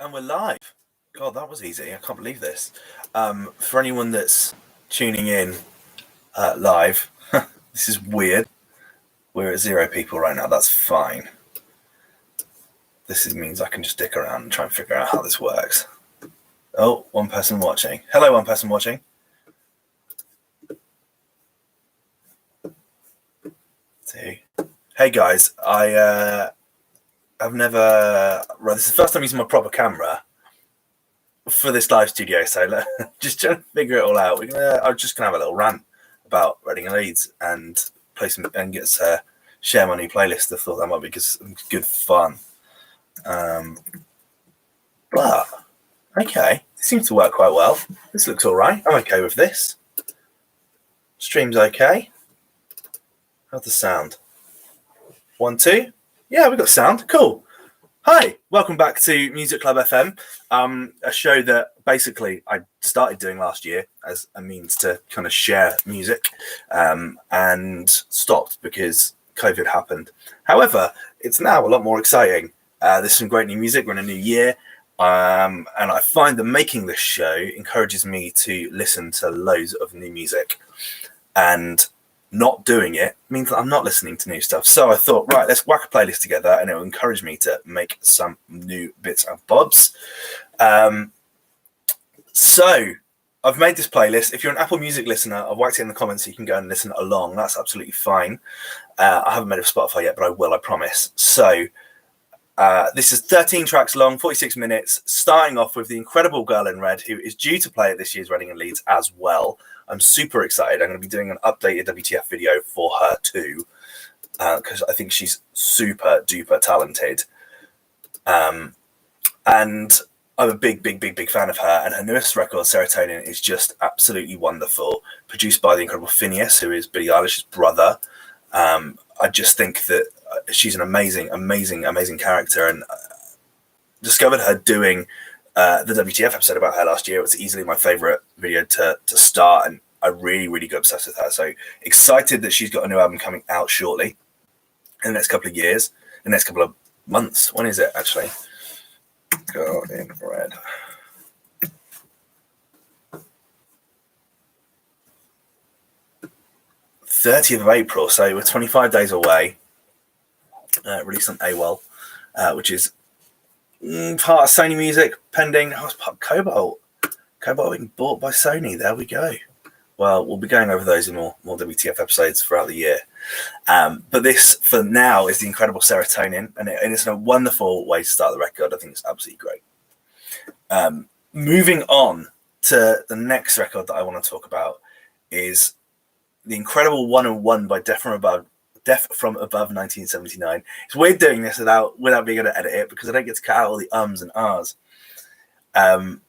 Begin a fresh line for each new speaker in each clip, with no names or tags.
And we're live. God, that was easy. I can't believe this. For anyone that's tuning in live, this is weird. We're at 0 people right now. That's fine. This means I can just dick around and try and figure out how this works. Oh, one person watching. Hello, one person watching. Two. Hey guys, I've never. Right, this is the first time using my proper camera for this live studio, so just trying to figure it all out. I'm just gonna have a little rant about Reading and Leeds and play some and share my new playlist. I thought that might be good fun. But okay, it seems to work quite well. This looks all right. I'm okay with this. Stream's okay. How's the sound? 1, 2. Yeah, we got sound. Cool. Hi, welcome back to Music Club FM, a show that basically I started doing last year as a means to kind of share music and stopped because COVID happened. However, it's now a lot more exciting. There's some great new music. We're in a new year. And I find that making this show encourages me to listen to loads of new music. And not doing it means that I'm not listening to new stuff. So I thought, right, let's whack a playlist together and it will encourage me to make some new bits and bobs. So I've made this playlist. If you're an Apple Music listener, I've whacked it in the comments so you can go and listen along. That's absolutely fine. I haven't made it for Spotify yet, but I will, I promise. So this is 13 tracks long, 46 minutes, starting off with the incredible girl in red, who is due to play at this year's Reading and Leeds as well. I'm super excited. I'm going to be doing an updated WTF video for her too, because I think she's super duper talented. And I'm a big fan of her. And her newest record, Serotonin, is just absolutely wonderful. Produced by the incredible Phineas, who is Billie Eilish's brother. I just think that she's an amazing character, and discovered her doing the WTF episode about her last year. It was easily my favorite video to start, and I really got obsessed with her. So excited that she's got a new album coming out shortly in the next couple of years, the next couple of months. When is it actually? Girl in red. '30th of April, so we're 25 days away. Released on AWOL, which is part of Sony Music, pending. Oh, it's part of Cobalt. Cobalt being bought by Sony. There we go. Well, we'll be going over those in more WTF episodes throughout the year. But this, for now, is the incredible Serotonin, and it's a wonderful way to start the record. I think it's absolutely great. Moving on to the next record that I want to talk about is the incredible 101 by Deaf from Above 1979. It's weird doing this without being able to edit it because I don't get to cut out all the ums and ahs. 1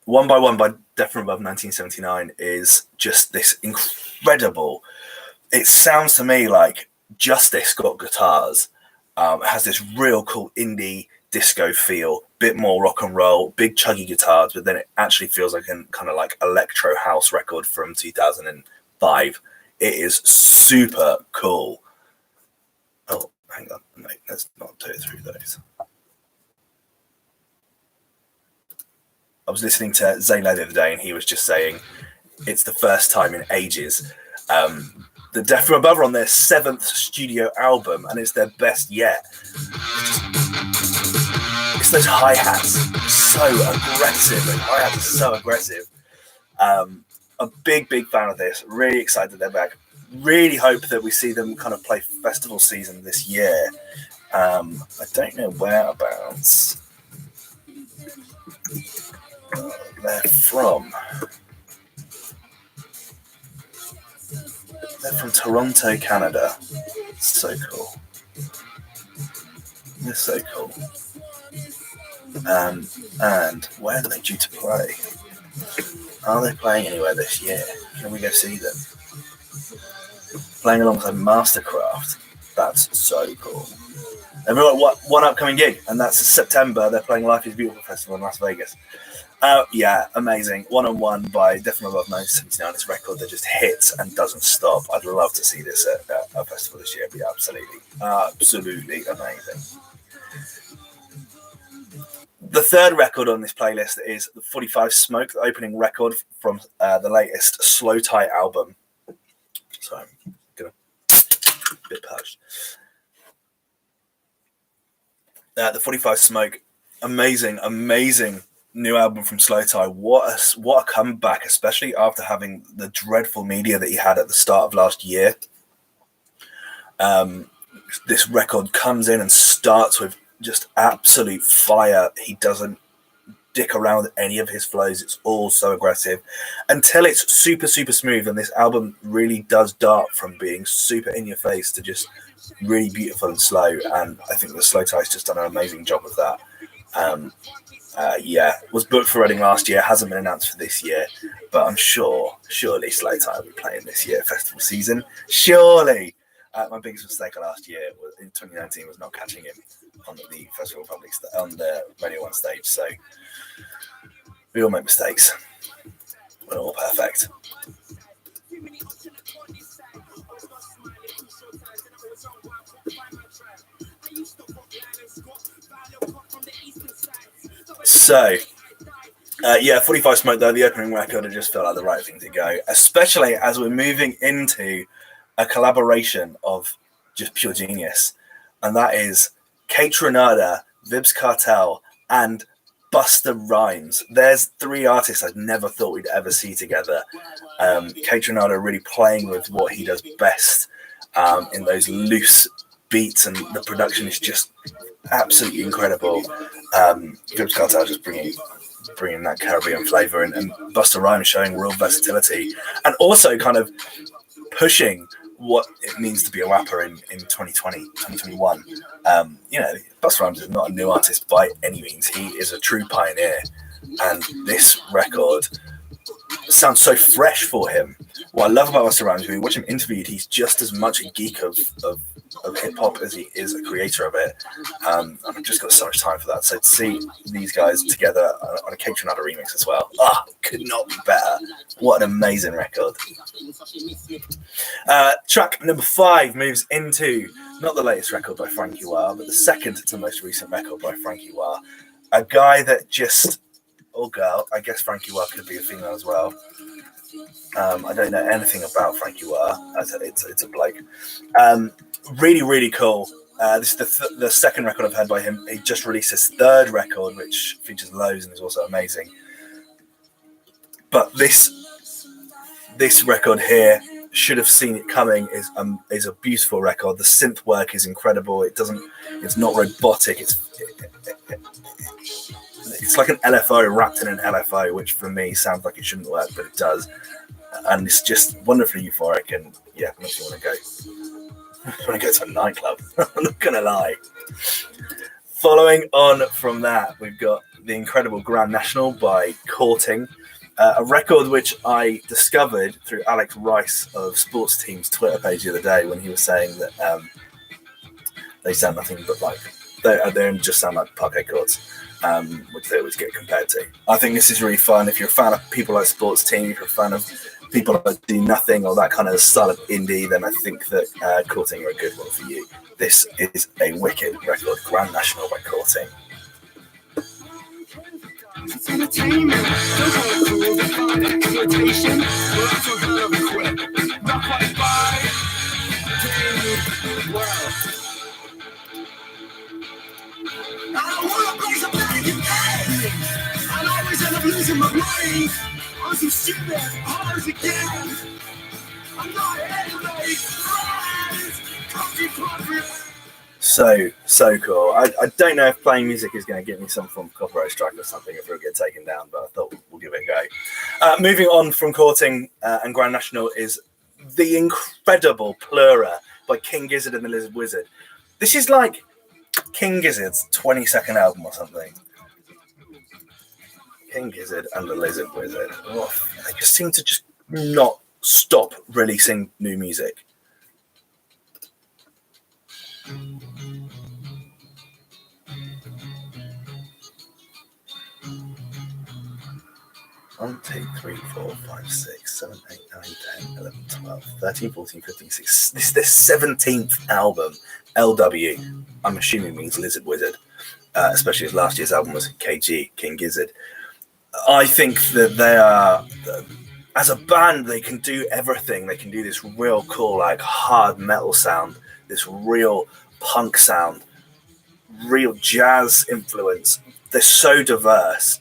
by 1 by Deaf from Above 1979 is just this incredible. It sounds to me like Justice got guitars. It has this real cool indie disco feel, bit more rock and roll, big chuggy guitars, but then it actually feels like a kind of like electro house record from 2005. It is super cool. Oh, hang on. No, let's not do it through those. I was listening to Zayn the other day, and he was just saying it's the first time in ages. The Deaf from Above are on their 7th studio album, and it's their best yet. It's those hi-hats. So aggressive. The hi-hats are so aggressive. A big fan of this. Really excited they're back. Really hope that we see them kind of play festival season this year. I don't know whereabouts they're from. They're from Toronto, Canada. So cool. They're so cool. And where are they due to play? Are they playing anywhere this year? Can we go see them? Playing alongside Mastercraft. That's so cool. They've got one upcoming gig, and that's September. They're playing Life is Beautiful Festival in Las Vegas. Yeah, amazing. 101 by Deaf from Above 1979. It's a record that just hits and doesn't stop. I'd love to see this at a festival this year. It'd be absolutely amazing. The third record on this playlist is the 45 Smoke, the opening record from the latest Slow Tie album. So I'm gonna a bit parched. The 45 Smoke, amazing new album from Slow Tie. What a comeback, especially after having the dreadful media that he had at the start of last year. This record comes in and starts with just absolute fire. He doesn't dick around with any of his flows. It's all so aggressive until it's super smooth, and this album really does dart from being super in your face to just really beautiful and slow, and I think the Slow Tie's just done an amazing job of that. Was booked for Reading last year, hasn't been announced for this year, but I'm surely Slow Tie will be playing this year, festival season, surely. My biggest mistake last year in 2019 was not catching him on the Festival Public on the Radio 1 stage. So we all make mistakes. We're all perfect. So, 45 Smoke, though, the opening record, it just felt like the right thing to go, especially as we're moving into a collaboration of just pure genius, and that is Kate Renata, Vibs Cartel, and Busta Rhymes. There's three artists I never thought we'd ever see together. Kate Renata really playing with what he does best in those loose beats, and the production is just absolutely incredible. Vibs Cartel just bringing that Caribbean flavor, and Busta Rhymes showing real versatility, and also kind of pushing what it means to be a rapper in 2020, 2021. Busta Rhymes is not a new artist by any means. He is a true pioneer, and this record sounds so fresh for him. What I love about Busta Rhymes, when you watch him interviewed, he's just as much a geek of hip-hop as he is a creator of it. And I've just got so much time for that. So to see these guys together on a Kate Renata remix as well, could not be better. What an amazing record. Track number 5 moves into not the latest record by Frankie Wah, but the second to most recent record by Frankie Wah. A guy that just, or girl, I guess Frankie Wah could be a female as well. I don't know anything about Frankie Wah. It's a bloke. Really cool. This is the second record I've heard by him. He just released his third record, which features loads and is also amazing. But this record here, should have seen it coming, is a beautiful record. The synth work is incredible. It's not robotic. It's like an LFO wrapped in an LFO, which for me sounds like it shouldn't work, but it does. And it's just wonderfully euphoric, and yeah, makes me want to go to a nightclub. I'm not gonna lie. Following on from that, we've got the incredible Grand National by Courting, a record which I discovered through Alex Rice of Sports Team's Twitter page the other day, when he was saying that they sound nothing but like they just sound like parquet chords, which they always get compared to. I think this is really fun. If you're a fan of people like Sports Team, if you're a fan of people that do nothing or that kind of style of indie, then I think that Courting are a good one for you. This is a wicked record, Grand National by Courting.
It's entertainment. Those are the tools that find exploitation. We're also kind of equipped. Not quite by the world. I don't want to play some bad game. I always end up losing my brain. I'm so stupid, hard again. I'm not anybody.
So cool. I don't know if playing music is going to get me some form of copyright strike or something if it'll get taken down, but I thought we'll give it a go. Moving on from Courting and Grand National is the incredible Plura by King Gizzard and the Lizard Wizard. This is like King Gizzard's 22nd album or something. King Gizzard and the Lizard Wizard. Oh, they just seem to just not stop releasing new music. One, 2, 3, 4, 5, 6, 7, 8, 9, 10, 11, 12, 13, 14, 15, 16. This is their 17th album. LW, I'm assuming means Lizard Wizard. especially as last year's album was KG, King Gizzard. I think that they are, as a band, they can do everything. They can do this real cool, like hard metal sound, this real punk sound, real jazz influence. They're so diverse.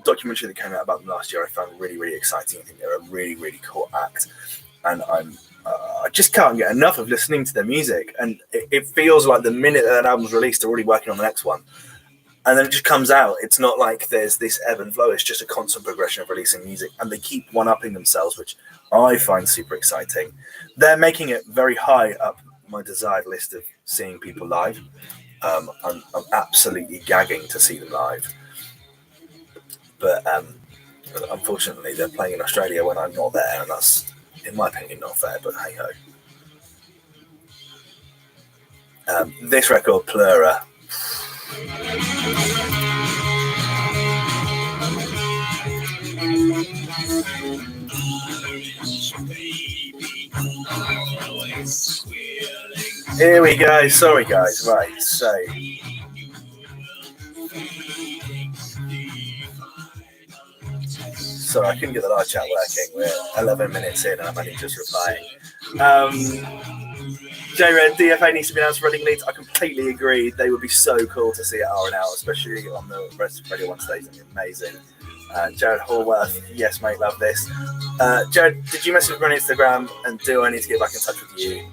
Documentary that came out about them last year I found really, really exciting. I think they're a really, really cool act, and I just can't get enough of listening to their music. And it feels like the minute that an album's released, they're already working on the next one, and then it just comes out. It's not like there's this ebb and flow. It's just a constant progression of releasing music, and they keep one-upping themselves, which I find super exciting. They're making it very high up my desired list of seeing people live. I'm absolutely gagging to see them live. But unfortunately, they're playing in Australia when I'm not there, and that's, in my opinion, not fair, but hey-ho. This record, Plura. Here we go. Sorry, guys. Right, so... Sorry, I couldn't get the live chat working. We're 11 minutes in and I'm only just replying. J-Red, DFA needs to be announced for running leads. I completely agree. They would be so cool to see at R&L, especially on the Porridge Radio 1 stage. That'd be amazing. Jared Hallworth, yes, mate, love this. Jared, did you message me on Instagram, and do I need to get back in touch with you?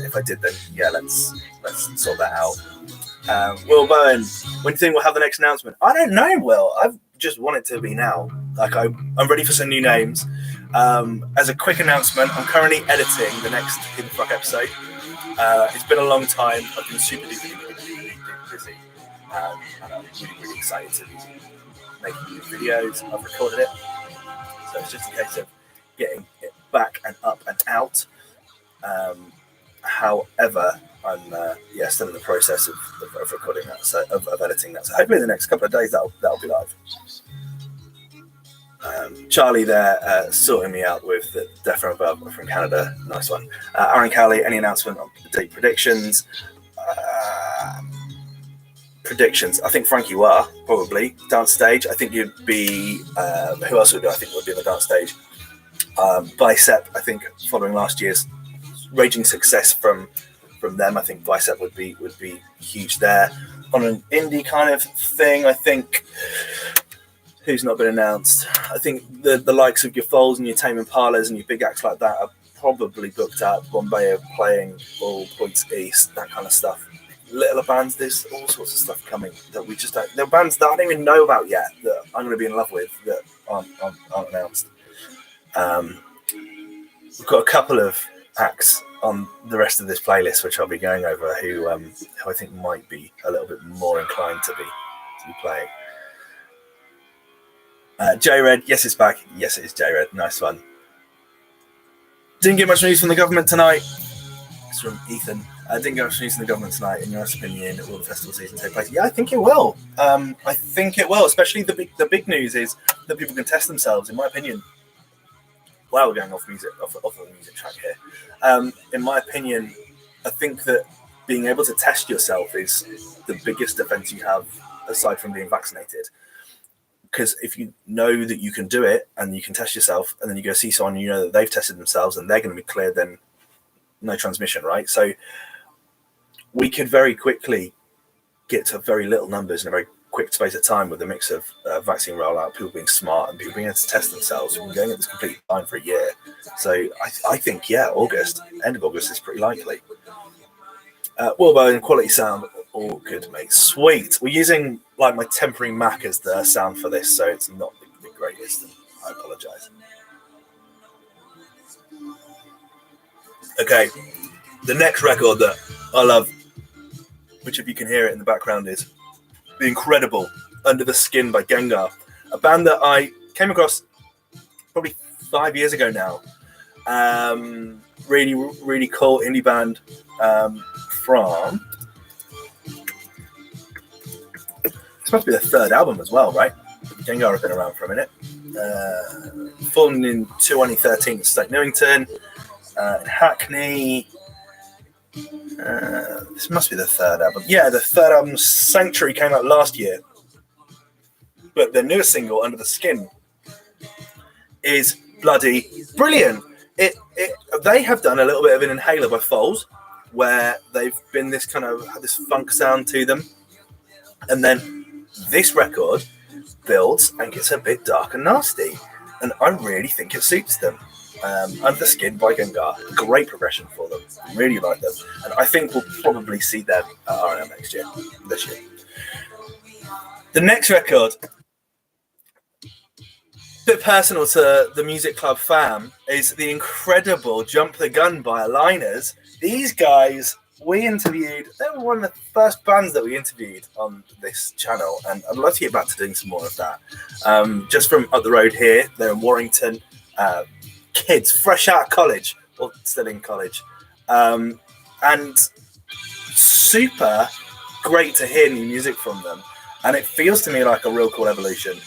If I did, then yeah, let's sort that out. Will Bowen, when do you think we'll have the next announcement? I don't know, Will. I've just want it to be now. Like I'm ready for some new names. As a quick announcement, I'm currently editing the next Hidden Flock episode. It's been a long time. I've been super busy, and I'm really excited to be making new videos. I've recorded it, so it's just a case of getting it back and up and out. However, I'm still in the process of recording that, so of editing that. So hopefully in the next couple of days that'll be live. Charlie there sorting me out with the Death from Above from Canada. Nice one. Aaron Cowley, any announcement on the date predictions? Predictions. I think Frankie Wah, probably. Dance stage. I think you'd be... who else would I think would be on the dance stage? Bicep, I think, following last year's raging success from them, I think Bicep would be huge there. On an indie kind of thing, I think... Who's not been announced? I think the likes of your Foals and your Tame Impalas and your big acts like that are probably booked out. Bombay are playing all points east, that kind of stuff. Littler bands, there's all sorts of stuff coming that we just don't... There are bands that I don't even know about yet that I'm going to be in love with that aren't announced. We've got a couple of acts on the rest of this playlist which I'll be going over who I think might be a little bit more inclined to be playing. J-Red, yes, it's back. Yes, it is J-Red. Nice one. Didn't get much news from the government tonight. It's from Ethan. Didn't get much news from the government tonight. In your opinion, will the festival season take place? Yeah, I think it will. I think it will. Especially the big news is that people can test themselves. In my opinion, wow, we're going off the music track here. In my opinion, I think that being able to test yourself is the biggest defense you have aside from being vaccinated. Because if you know that you can do it and you can test yourself and then you go see someone and you know that they've tested themselves and they're going to be cleared, then no transmission, right? So we could very quickly get to very little numbers in a very quick space of time with a mix of vaccine rollout, people being smart and people being able to test themselves. We've been going at this completely fine for a year. So I think, yeah, August, end of August is pretty likely. Wilbur and quality sound, all good, mate. Sweet. We're using like my temporary Mac as the sound for this, so it's not the greatest. And I apologise. Okay, the next record that I love, which if you can hear it in the background, is the incredible Under the Skin by Gengar, a band that I came across probably 5 years ago now. Really, really cool indie band from... This must be the third album as well, right? Gengar have been around for a minute. Formed in 2013 at Stoke Newington, in Hackney. This must be the third album. Yeah, the third album, Sanctuary, came out last year. But their newest single, Under the Skin, is bloody brilliant. They have done a little bit of an inhaler by Foles, where they've been this kind of had this funk sound to them, and then this record builds and gets a bit dark and nasty, and I really think it suits them. Under the Skin by Gengar, great progression for them. Really like them, and I think we'll probably see them at R&M this year. The next record, bit personal to the Music Club fam, is the incredible Jump the Gun by Aligners. These guys we interviewed, they were one of the first bands that we interviewed on this channel, and I'd love to get back to doing some more of that. Just from up the road here, they're in Warrington, kids fresh out of college, or still in college, and super great to hear new music from them, and it feels to me like a real cool evolution.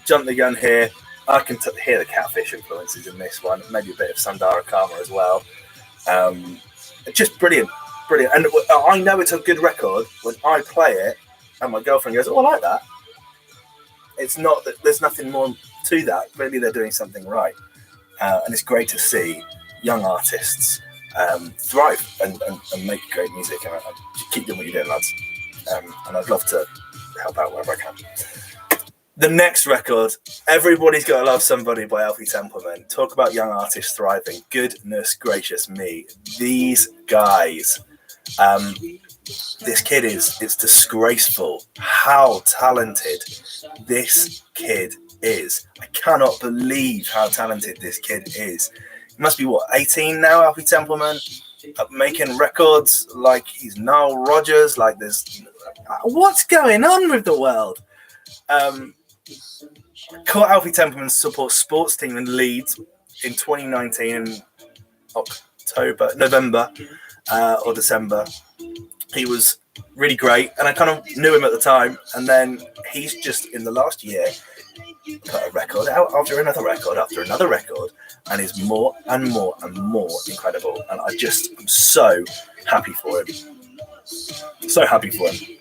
Jump the Gun here, I can hear the Catfish influences in this one, maybe a bit of Sandara Karma as well. Just brilliant. And I know it's a good record when I play it and my girlfriend goes, oh, I like that. It's not that there's nothing more to that. Maybe they're doing something right. And it's great to see young artists thrive and make great music. And keep doing what you're doing, lads. And I'd love to help out wherever I can. The next record, Everybody's Gotta Love Somebody by Alfie Templeman. Talk about young artists thriving. Goodness gracious me. These guys, this kid it's disgraceful how talented this kid is. I cannot believe how talented this kid is. He must be, 18 now, Alfie Templeman? Making records like he's Nile Rodgers, like there's... What's going on with the world? Caught Alfie Templeman support sports team in Leeds in 2019 in November or December. He was really great, and I kind of knew him at the time. And then he's just in the last year put a record out after another record after another record, and is more and more and more incredible. And I'm so happy for him. So happy for him.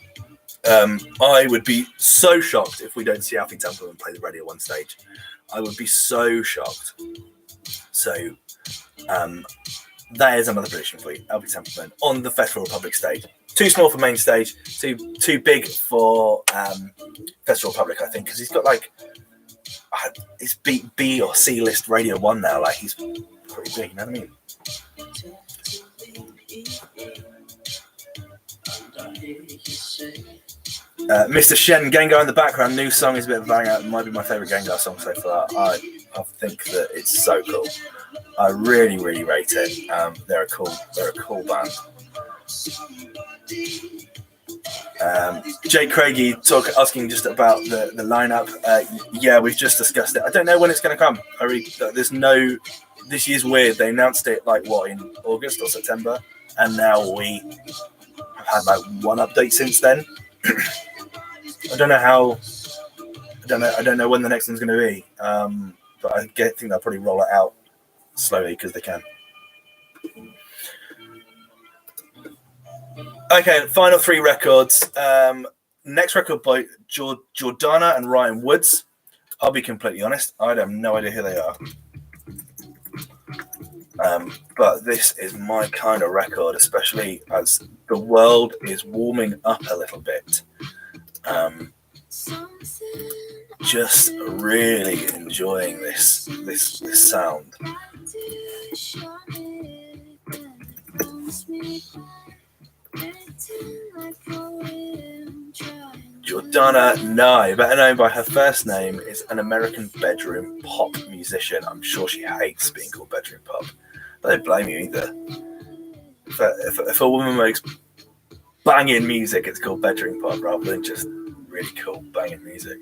I would be so shocked if we don't see Alfie Templeman play the Radio 1 stage. I would be so shocked. So that is another prediction for you. Alfie Templeman on the Festival Republic stage. Too small for main stage, too big for Festival Republic, I think, because he's got he's B or C list Radio 1 now. Like, he's pretty big, you know what I mean? Mr. Shen, Gengar in the background. New song is a bit of a banger. It might be my favourite Gengar song so far. I think that it's so cool. I really, really rate it. They're a cool band. Jake Craigie asking just about the lineup. Yeah, we've just discussed it. I don't know when it's going to come. This year's weird. They announced it in August or September, and now we have had one update since then. I don't know when the next one's going to be, but I think they'll probably roll it out slowly because they can. Okay, final three records. Next record by Jordana and Ryan Woods. I'll be completely honest, I have no idea who they are. But this is my kind of record, especially as the world is warming up a little bit. Just really enjoying this sound. Jordana Nye, better known by her first name, is an American bedroom pop musician. I'm sure she hates being called bedroom pop. I don't blame you either. If a woman makes banging music, it's called bedroom pop rather than just really cool banging music.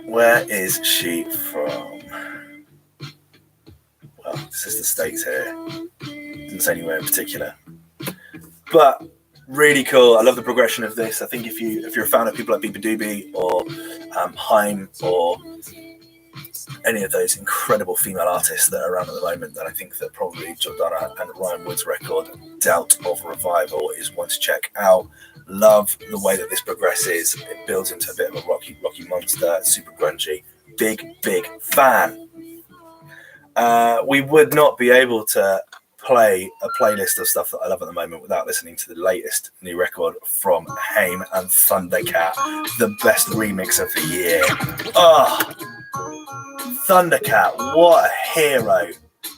Where is she from? Well, this is the States here. Doesn't say anywhere in particular. But really cool. I love the progression of this. I think if you're a fan of people like Beepa Doobie or Haim or any of those incredible female artists that are around at the moment, then I think that probably Jordana and Ryan Wood's record, Doubt of Revival, is one to check out. Love the way that this progresses. It builds into a bit of a rocky monster, super grungy. Big fan. We would not be able to play a playlist of stuff that I love at the moment without listening to the latest new record from Haim and Thundercat, the best remix of the year. Thundercat, what a hero.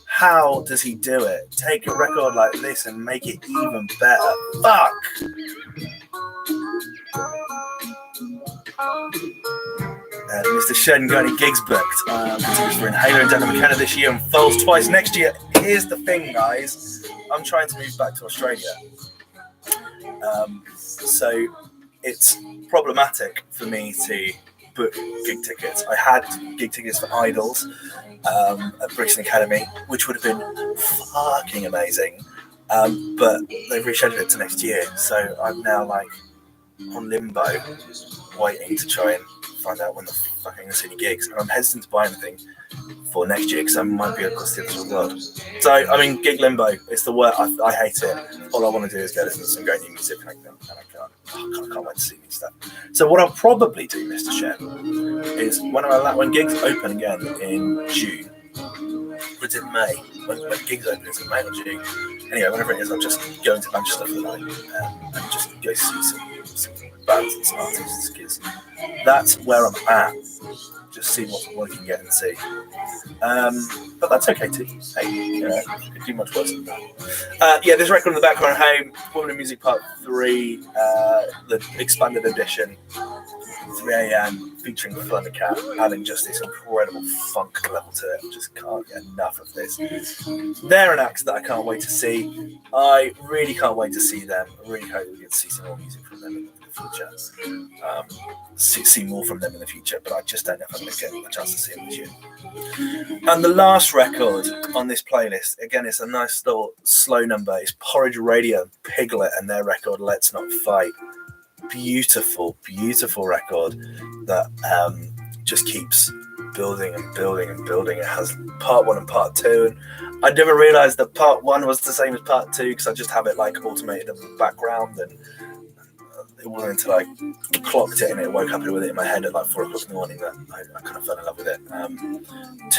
How does he do it? Take a record like this and make it even better. Fuck! Mr. Shen got any gigs booked? Continues for Inhaler and Denver McKenna this year and Falls twice next year. Here's the thing, guys. I'm trying to move back to Australia. So it's problematic for me to book gig tickets. I had gig tickets for Idols at Brixton Academy, which would have been fucking amazing. But they've rescheduled it to next year. So I'm now like on limbo, waiting to try and find out when the fuck I'm going to see any gigs. And I'm hesitant to buy anything for next year because I might be across the other world. So, I mean, gig limbo, it's the worst. I hate it. All I want to do is go listen to some great new music and I can't wait to see new stuff. So what I'll probably do, Mr. Shen, is when gigs open again in June, or is it May? When gigs open, is it May or June? Anyway, whenever it is, I'll just go into Manchester for the night and just go see some bands and some artists, because that's where I'm at. Just see what I can get and see. But that's okay too. Hey, you know, you can do much worse than that. This record in the background, Home, Woman in Music Part 3, the expanded edition, 3 AM, featuring Thundercat, adding just this incredible funk level to it. Just can't get enough of this. They're an act that I can't wait to see. I really can't wait to see them. I really hope we get to see some more music from them in the future. See more from them in the future, but I just don't know if I'm going to get a chance to see them this year. And the last record on this playlist, again, it's a nice little slow number. It's Porridge Radio, Piglet, and their record Let's Not Fight. Beautiful record that just keeps building and building and building. It has part 1 and part 2, and I never realized that part 1 was the same as part 2 because I just have it like automated in the background, and it wasn't until I clocked it and it woke up with it in my head at like 4 o'clock in the morning that I kind of fell in love with it.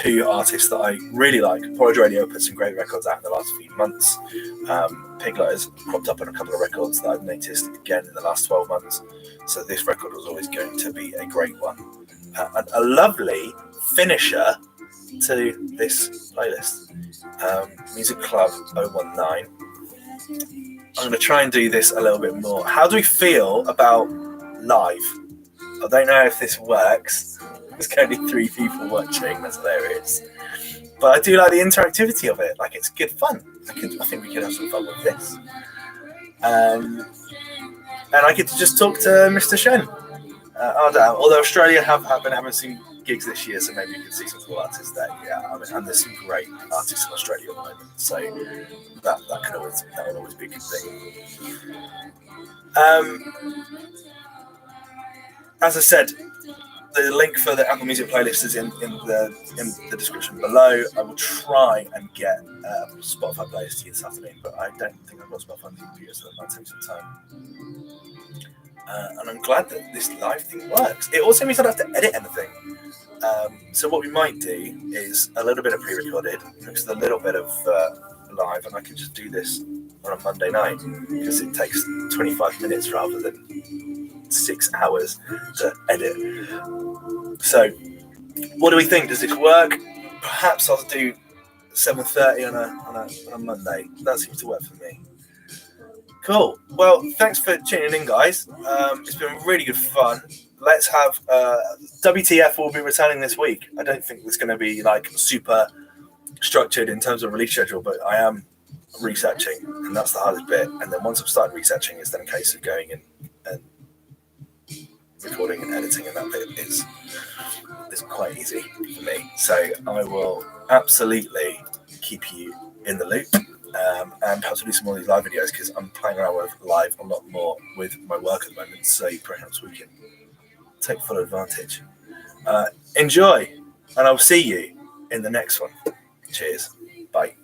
2 artists that I really like. Porridge Radio put some great records out in the last few months. Piglet has cropped up on a couple of records that I've noticed again in the last 12 months. So this record was always going to be a great one. And a lovely finisher to this playlist. Music Club 019. I'm going to try and do this a little bit more. How do we feel about live? I don't know if this works. There's only 3 people watching. That's hilarious. But I do like the interactivity of it. Like, it's good fun. I think we could have some fun with this. And I get to just talk to Mr. Shen. Although Australia have been having some gigs this year, so maybe you can see some cool artists there. And there's some great artists in Australia at the moment. So that will always be a good thing. As I said, the link for the Apple Music playlist is in the description below. I will try and get Spotify playlist to you this afternoon, but I don't think I've got Spotify on the computer, so that might take some time. And I'm glad that this live thing works. It also means I don't have to edit anything. So what we might do is a little bit of pre-recorded, mixed with a little bit of live, and I can just do this on a Monday night because it takes 25 minutes rather than 6 hours to edit. So what do we think? Does this work? Perhaps I'll do 7:30 on a Monday. That seems to work for me. Cool. Well, thanks for tuning in, guys. It's been really good fun. Let's have WTF will be returning this week. I don't think it's going to be like super structured in terms of release schedule, but I am researching, and that's the hardest bit. And then once I've started researching, it's then a case of going in and recording and editing, and that bit is quite easy for me. So I will absolutely keep you in the loop. And have to do some more of these live videos because I'm playing around with live a lot more with my work at the moment, so perhaps we can take full advantage. Enjoy. and I'll see you in the next one. Cheers. Bye.